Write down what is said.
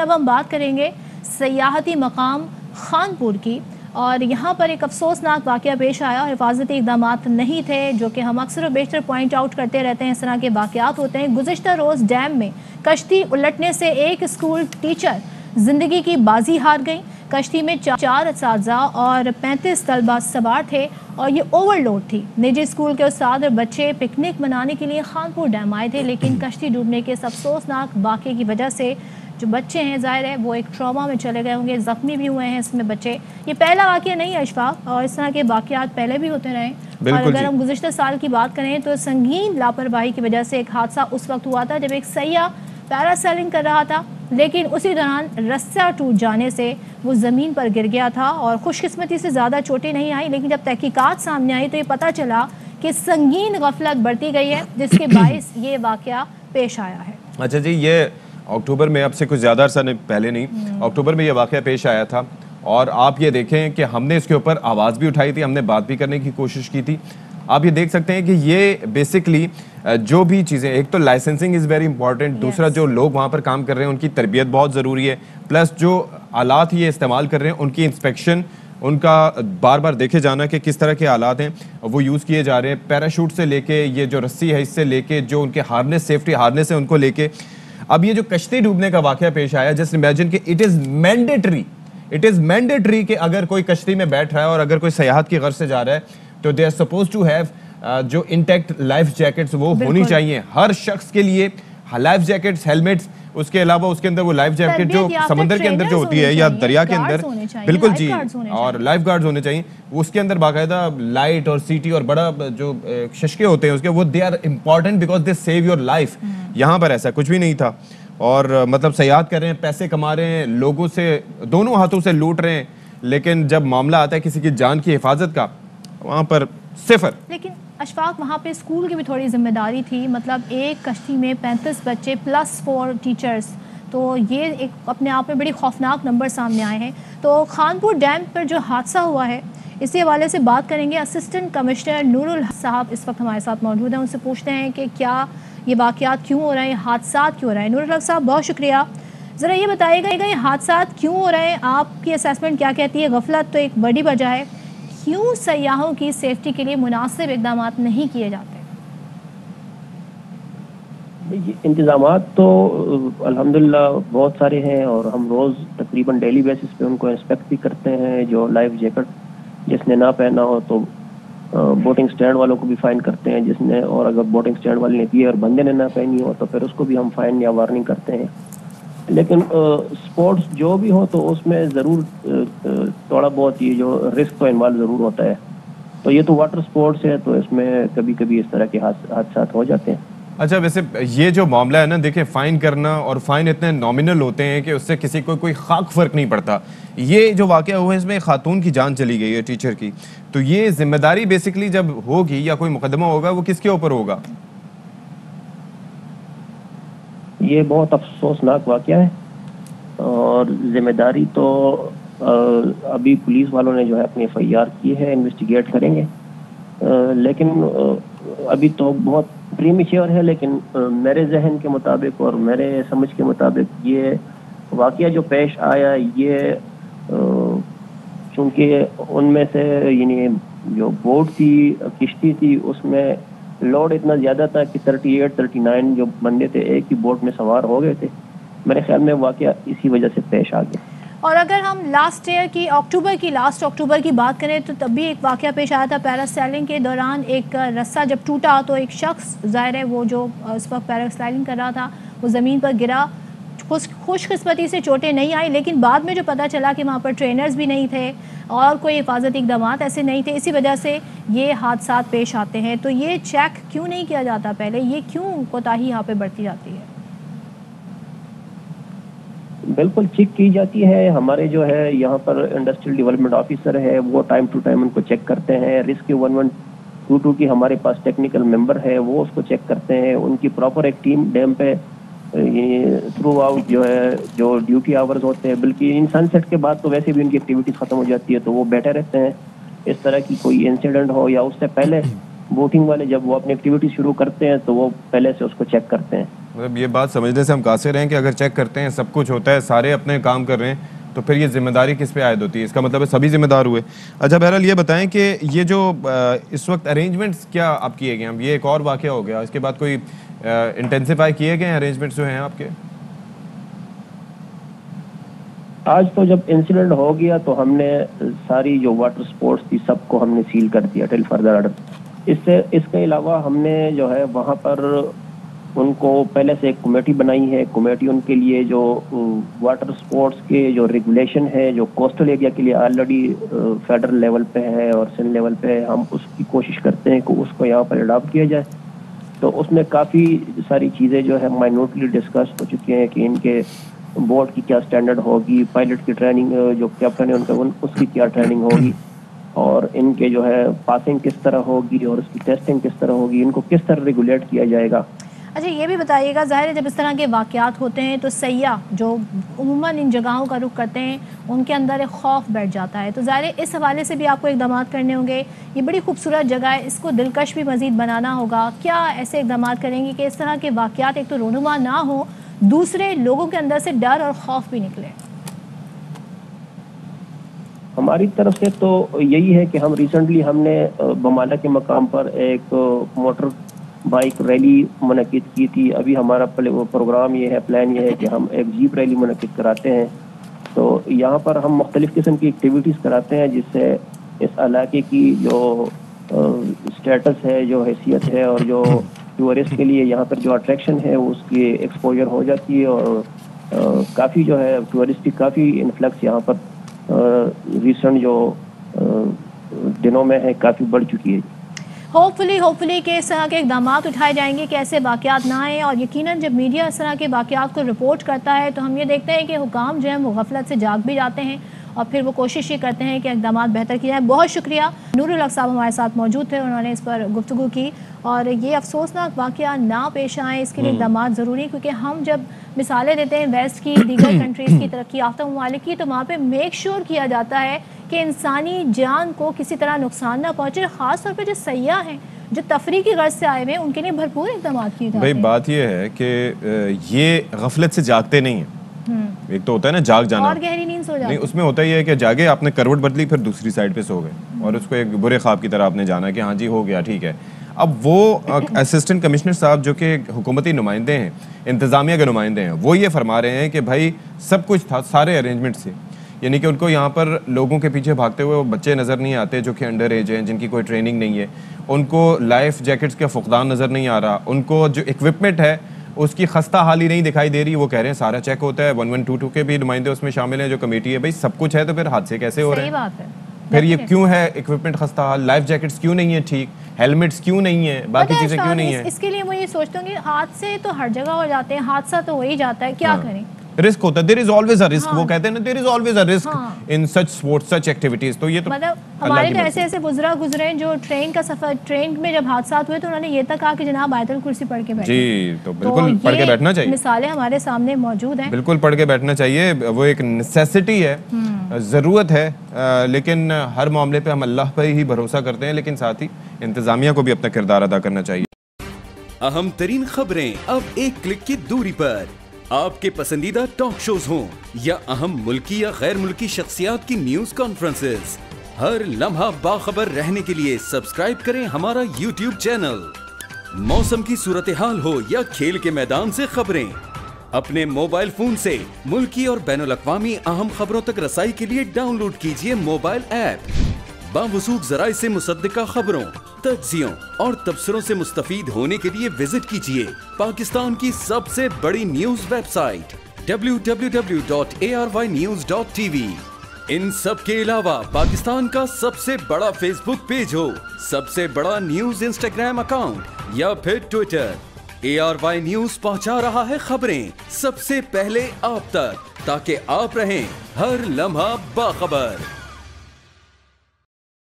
اب ہم بات کریں گے سیاحتی مقام خانپور کی، اور یہاں پر ایک افسوسناک واقعہ پیش آیا اور حفاظتی اقدامات نہیں تھے، جو کہ ہم اکثر و بیشتر پوائنٹ آؤٹ کرتے رہتے ہیں، اس طرح کے واقعات ہوتے ہیں۔ گزشتہ روز ڈیم میں کشتی الٹنے سے ایک اسکول ٹیچر زندگی کی بازی ہار گئی۔ کشتی میں 4 اساتذہ اور 35 طلبہ سوار تھے اور یہ اوور لوڈ تھی۔ نجی اسکول کے استاد اور بچے پکنک منانے کے لیے خانپور ڈیم آئے تھے، لیکن کشتی ڈوبنے کے اس افسوسناک واقعے کی وجہ سے جو بچے ہیں ظاہر ہے وہ ایک ٹراما میں چلے گئے ہوں گے، زخمی بھی ہوئے ہیں اس میں بچے۔ یہ پہلا واقعہ نہیں ہے اشفاق، اور اس طرح کے واقعات پہلے بھی ہوتے رہے، اور اگر ہم گزشتہ سال کی بات کریں تو سنگین لاپرواہی کی وجہ سے ایک حادثہ اس وقت ہوا تھا جب ایک سیاح پیراسیلنگ کر رہا تھا، لیکن اسی دوران رسہ ٹوٹ جانے سے وہ زمین پر گر گیا تھا، اور خوش قسمتی سے زیادہ چوٹیں نہیں آئی، لیکن جب تحقیقات سامنے آئی تو یہ پتہ چلا کہ سنگین غفلت بڑھتی گئی ہے، جس کے باعث یہ واقعہ پیش آیا ہے۔ اچھا جی، یہ اکتوبر میں، اب سے کچھ زیادہ عرصہ پہلے نہیں، اکتوبر میں یہ واقعہ پیش آیا تھا، اور آپ یہ دیکھیں کہ ہم نے اس کے اوپر آواز بھی اٹھائی تھی، ہم نے بات بھی کرنے کی کوشش کی تھی۔ آپ یہ دیکھ سکتے ہیں کہ یہ بیسکلی جو بھی چیزیں، ایک تو لائسنسنگ از ویری امپورٹنٹ، دوسرا جو لوگ وہاں پر کام کر رہے ہیں ان کی تربیت بہت ضروری ہے، پلس جو آلات یہ استعمال کر رہے ہیں ان کی انسپیکشن، ان کا بار بار دیکھے جانا کہ کس طرح کے آلات ہیں وہ یوز کیے جا رہے ہیں، پیراشوٹ سے لے کے یہ جو رسی ہے اس سے لے کے جو ان کے ہارنس، سیفٹی ہارنس ہے ان کو لے کے۔ اب یہ جو کشتی ڈوبنے کا واقعہ پیش آیا، جسٹ امیجن کہ اٹ از مینڈیٹری کہ اگر کوئی کشتی میں بیٹھ رہا ہے اور اگر کوئی سیاحت کی غرض سے جا رہا ہے تو they are supposed to have جو انٹیکٹ لائف جیکٹس وہ ہونی چاہیے ہر شخص کے لیے، لائف جیکٹس، ہیلمٹس، اس کے علاوہ اس کے اندر وہ لائف جیکٹ جو سمندر کے اندر جو ہوتی ہے یا دریا کے اندر، بالکل جی، اور لائف گارڈز ہونے چاہیے، اس کے اندر باقاعدہ لائٹ اور سی ٹی اور بڑا جو ششکے ہوتے ہیں اس کے، وہ they are important because they save your life. یہاں پر ایسا کچھ بھی نہیں تھا، اور مطلب سیاحت کر رہے ہیں، پیسے کما رہے ہیں، لوگوں سے دونوں ہاتھوں سے لوٹ رہے ہیں، لیکن جب معاملہ آتا ہے کسی کی جان کی حفاظت کا، وہاں پر صفر۔ لیکن اشفاق، وہاں پہ اسکول کی بھی تھوڑی ذمہ داری تھی، مطلب ایک کشتی میں 35 بچے پلس 4 ٹیچرز، تو یہ ایک اپنے آپ میں بڑی خوفناک نمبر سامنے آئے ہیں۔ تو خانپور ڈیم پر جو حادثہ ہوا ہے اسی حوالے سے بات کریں گے، اسسٹنٹ کمشنر نور الحق صاحب اس وقت ہمارے ساتھ موجود ہیں، ان سے پوچھتے ہیں کہ کیا یہ واقعات کیوں ہو رہے ہیں، حادثات کیوں ہو رہے ہیں۔ نور الحق صاحب بہت شکریہ، ذرا یہ بتائیے گا یہ حادثات کیوں ہو رہے ہیں، آپ کی اسیسمنٹ کیا کہتی ہے؟ غفلت تو ایک بڑی وجہ ہے، کیوں سیاحوں کی سیفٹی کے لیے مناسب اقدامات نہیں کیے جاتے؟ انتظامات تو الحمدللہ بہت سارے ہیں، اور ہم روز تقریباً ڈیلی بیسس پہ ان کو انسپیکٹ بھی کرتے ہیں۔ جو لائف جیکٹ جس نے نہ پہنا ہو تو بوٹنگ سٹینڈ والوں کو بھی فائن کرتے ہیں جس نے، اور اگر بوٹنگ سٹینڈ والے نے کی اور بندے نے نہ پہنی ہو تو پھر اس کو بھی ہم فائن یا وارننگ کرتے ہیں۔ لیکن سپورٹس جو بھی ہو تو اس میں ضرور تھوڑا بہت یہ جو رسک تو انوالو ضرور ہوتا ہے، تو یہ تو واٹر سپورٹس ہے تو اس میں کبھی کبھی اس طرح کے حادثات ہو جاتے ہیں۔ اچھا، ویسے یہ جو معاملہ ہے نا، دیکھیں فائن کرنا، اور فائن اتنے نامنل ہوتے ہیں کہ اس سے کسی کو کوئی خاک فرق نہیں پڑتا۔ یہ جو واقعہ ہوا ہے اس میں خاتون کی جان چلی گئی ہے، ٹیچر کی، تو یہ ذمہ داری بیسکلی جب ہوگی یا کوئی مقدمہ ہوگا وہ کس کے اوپر ہوگا؟ یہ بہت افسوسناک واقعہ ہے، اور ذمہ داری تو ابھی پولیس والوں نے جو ہے اپنی FIR کی ہے، انویسٹیگیٹ کریں گے، لیکن ابھی تو بہت پریمیچیور ہے۔ لیکن میرے ذہن کے مطابق اور میرے سمجھ کے مطابق یہ واقعہ جو پیش آیا، یہ چونکہ ان میں سے یعنی جو بوٹ تھی، کشتی تھی، اس میں لوڈ اتنا زیادہ تھا کہ 38 39 جو بندے تھے ایک ہی بوٹ میں سوار ہو گئے تھے۔ میرے خیال میں واقعہ اسی وجہ سے پیش آ گیا۔ اور اگر ہم لاسٹ ایئر کی لاسٹ اکتوبر کی بات کریں تو تب بھی ایک واقعہ پیش آیا تھا، پیراسیلنگ کے دوران ایک رسہ جب ٹوٹا تو ایک شخص، ظاہر ہے وہ جو اس وقت پیراسیلنگ کر رہا تھا، وہ زمین پر گرا، خوش قسمتی سے چوٹیں نہیں آئی، لیکن بعد میں جو پتہ چلا کہ وہاں پر ٹرینرز بھی نہیں تھے اور کوئی حفاظتی اقدامات ایسے نہیں تھے، اسی وجہ سے یہ حادثات پیش آتے ہیں۔ تو یہ چیک کیوں نہیں کیا جاتا پہلے، یہ کیوں کوتاہی یہاں پہ بڑھتی جاتی ہے؟ بالکل چیک کی جاتی ہے، ہمارے جو ہے یہاں پر انڈسٹریل ڈیولپمنٹ آفیسر ہے، وہ ٹائم ٹو ٹائم ان کو چیک کرتے ہیں۔ رسک 1122 کی ہمارے پاس ٹیکنیکل ممبر ہے، وہ اس کو چیک کرتے ہیں، ان کی پراپر ایک ٹیم ڈیم پہ تھرو آؤٹ جو ہے جو ڈیوٹی آورز ہوتے ہیں، بلکہ ان سن سیٹ کے بعد تو ویسے بھی ان کی ایکٹیویٹیز ختم ہو جاتی ہے تو وہ بیٹھے رہتے ہیں۔ اس طرح کی کوئی انسیڈنٹ ہو یا اس سے پہلے بوٹنگ والے جب وہ اپنی ایکٹیویٹی شروع کرتے ہیں تو وہ پہلے سے اس کو چیک کرتے ہیں۔ مطلب یہ بات سمجھنے سے ہم قاصر ہیں کہ اگر چیک کرتے ہیں سب کچھ ہوتا ہے, سارے اپنے کام کر رہے ہیں, تو پھر یہ ذمہ داری کس پہ عائد ہوتی ہے؟ اس کا مطلب ہے سبھی ذمہ دار ہوئے. اچھا بہرحال یہ بتائیں کہ یہ جو اس وقت ارینجمنٹس کیا آپ کیے گئے ہیں؟ یہ ایک اور واقعہ ہو گیا, اس کے بعد کوئی انٹینسیفائی کیے گئے ہیں ارینجمنٹس جو ہیں آپ کے؟ آج تو جب انسیڈنٹ ہو گیا تو ہم نے ساری جو واٹر سپورٹس تھی سب کو ہم نے سیل کر دیا ٹل فردر آرڈر. اس کے علاوہ ہم نے جو ہے وہاں پر ان کو پہلے سے ایک کمیٹی بنائی ہے. کمیٹی ان کے لیے جو واٹر سپورٹس کے جو ریگولیشن ہے جو کوسٹل ایریا کے لیے آلریڈی فیڈرل لیول پہ ہے اور سندھ لیول پہ ہے, ہم اس کی کوشش کرتے ہیں کہ اس کو یہاں پر اڈاپٹ کیا جائے. تو اس میں کافی ساری چیزیں جو ہے مائنوٹلی ڈسکس ہو چکی ہیں کہ ان کے بورڈ کی کیا سٹینڈرڈ ہوگی, پائلٹ کی ٹریننگ جو کیپٹن ہے ان کا اس کی کیا ٹریننگ ہوگی, اور ان کے جو ہے پاسنگ کس طرح ہوگی اور اس کی ٹیسٹنگ کس طرح ہوگی, ان کو کس طرح ریگولیٹ کیا جائے گا. اچھا یہ بھی بتائیے گا, ظاہر ہے جب اس طرح کے واقعات ہوتے ہیں تو سیاح جو عموماً ان جگہوں کا رخ کرتے ہیں ان کے اندر ایک خوف بیٹھ جاتا ہے, تو ظاہر ہے اس حوالے سے بھی آپ کو اقدامات کرنے ہوں گے. یہ بڑی خوبصورت جگہ ہے, اس کو دلکش بھی مزید بنانا ہوگا. کیا ایسے اقدامات کریں گے کہ اس طرح کے واقعات ایک تو رونما نہ ہوں, دوسرے لوگوں کے اندر سے ڈر اور خوف بھی نکلے؟ ہماری طرف سے تو یہی ہے کہ ہم ریسنٹلی ہم نے بمالہ کے مقام پر ایک موٹر بائک ریلی منعقد کی تھی. ابھی ہمارا پروگرام یہ ہے, پلان یہ ہے کہ ہم ایک جیپ ریلی منعقد کراتے ہیں. تو یہاں پر ہم مختلف قسم کی ایکٹیویٹیز کراتے ہیں جس سے اس علاقے کی جو اسٹیٹس ہے, جو حیثیت ہے, اور جو ٹورسٹ کے لیے یہاں پر جو اٹریکشن ہے اس کی ایکسپوجر ہو جاتی ہے. اور کافی جو ہے ٹورسٹ کی کافی انفلکس یہاں پر ریسنٹ جو دنوں میں ہے کافی بڑھ چکی ہے. ہوپ فلی کہ اس طرح کے اقدامات اٹھائے جائیں گے کہ ایسے واقعات نہ آئیں. اور یقیناً جب میڈیا اس طرح کے واقعات کو رپورٹ کرتا ہے تو ہم یہ دیکھتے ہیں کہ حکام جو ہیں وہ غفلت سے جاگ بھی جاتے ہیں اور پھر وہ کوشش یہ کرتے ہیں کہ اقدامات بہتر کیے جائیں. بہت شکریہ. نور الحق صاحب ہمارے ساتھ موجود تھے, انہوں نے اس پر گفتگو کی. اور یہ افسوسناک واقعہ نہ پیش آئیں اس کے لیے اقدامات ضروری, کیونکہ ہم جب مثالیں دیتے ہیں ویسٹ کی, دیگر کنٹریز کی, ترقی یافتہ ممالک کی, تو وہاں پہ میک شیور کیا جاتا ہے کہ انسانی جان کو کسی طرح نقصان نہ پہنچے. خاص طور پہ جو سیاح ہیں جو تفریح کی غرض سے آئے ہوئے ہیں ان کے لیے بھرپور اقدامات کیے جاتے ہیں. بھائی بات یہ ہے کہ یہ غفلت سے جاگتے نہیں ہیں. ایک تو ہوتا ہے نا جاگ جانا, اور گہری نیند سو جاتی. نہیں, اس میں ہوتا ہی ہے کہ جاگے, آپ نے کروٹ بدلی, پھر دوسری سائڈ پہ سو گئے اور اس کو ایک برے خواب کی طرح آپ نے جانا کہ ہاں جی ہو گیا ٹھیک ہے. اب وہ اسسٹنٹ کمشنر صاحب جو کہ حکومتی نمائندے ہیں, انتظامیہ کے نمائندے ہیں, وہ یہ فرما رہے ہیں کہ بھائی سب کچھ تھا, سارے ارینجمنٹ سے, یعنی کہ ان کو یہاں پر لوگوں کے پیچھے بھاگتے ہوئے وہ بچے نظر نہیں آتے جو کہ انڈر ایج ہیں, جن کی کوئی ٹریننگ نہیں ہے, ان کو لائف جیکٹس کا فقدان نظر نہیں آ رہا, ان کو جو اکوپمنٹ ہے اس کی خستہ حالی نہیں دکھائی دے رہی. وہ کہہ رہے ہیں سارا چیک ہوتا ہے, 1122 کے بھی نمائندے اس میں شامل ہیں جو کمیٹی ہے. بھائی سب کچھ ہے تو پھر حادثے کیسے ہو رہے ہیں؟ صحیح بات ہے. پھر یہ کیوں ہے اکوپمنٹ خستہ حال, لائف جیکٹس کیوں نہیں ہے ٹھیک, ہیلمٹس کیوں نہیں ہیں, باقی چیزیں کیوں نہیں ہیں؟ اس کے لیے میں یہ سوچتا ہوں کہ حادثے تو ہر جگہ ہو جاتے ہیں, حادثہ تو ہو ہی جاتا ہے, کیا کریں؟ رسک ہوتا ہے, there is always a risk. وہ کہتے ہیں نا there is always a risk in such sports, such activities. تو یہ تو مطلب ہمارے تو ایسے ایسے وزراء گزرے جو ٹرین کا سفر, ٹرین میں جب حادثات ہوئے تو انہوں نے یہ تک کہا کہ جناب آیت الکرسی پڑھ کے بیٹھیں. جی, تو بالکل پڑھ کے بیٹھنا چاہیے. مثالیں ہمارے سامنے موجود ہیں, بالکل پڑھ کے بیٹھنا چاہیے. وہ ایک نیسیسٹی ہے, ضرورت ہے, لیکن ہر معاملے پہ ہم اللہ پہ ہی بھروسہ کرتے ہیں, لیکن ساتھ ہی انتظامیہ کو بھی اپنا کردار ادا کرنا چاہیے. اہم ترین خبریں اب ایک کلک کی دوری پر. آپ کے پسندیدہ ٹاک شوز ہوں یا اہم ملکی یا غیر ملکی شخصیات کی نیوز کانفرنسز, ہر لمحہ باخبر رہنے کے لیے سبسکرائب کریں ہمارا یوٹیوب چینل. موسم کی صورتحال ہو یا کھیل کے میدان سے خبریں, اپنے موبائل فون سے ملکی اور بین الاقوامی اہم خبروں تک رسائی کے لیے ڈاؤن لوڈ کیجیے موبائل ایپ. باوثوق ذرائع سے مصدقہ خبروں, تجزیوں اور تبصروں سے مستفید ہونے کے لیے وزٹ کیجیے پاکستان کی سب سے بڑی نیوز ویب سائٹ www.arYnews.tv. ان سب کے علاوہ پاکستان کا سب سے بڑا فیس بک پیج ہو, سب سے بڑا نیوز انسٹاگرام اکاؤنٹ یا پھر ٹویٹر, ARY نیوز پہنچا رہا ہے خبریں سب سے پہلے آپ تک, تاکہ آپ رہیں ہر لمحہ باخبر.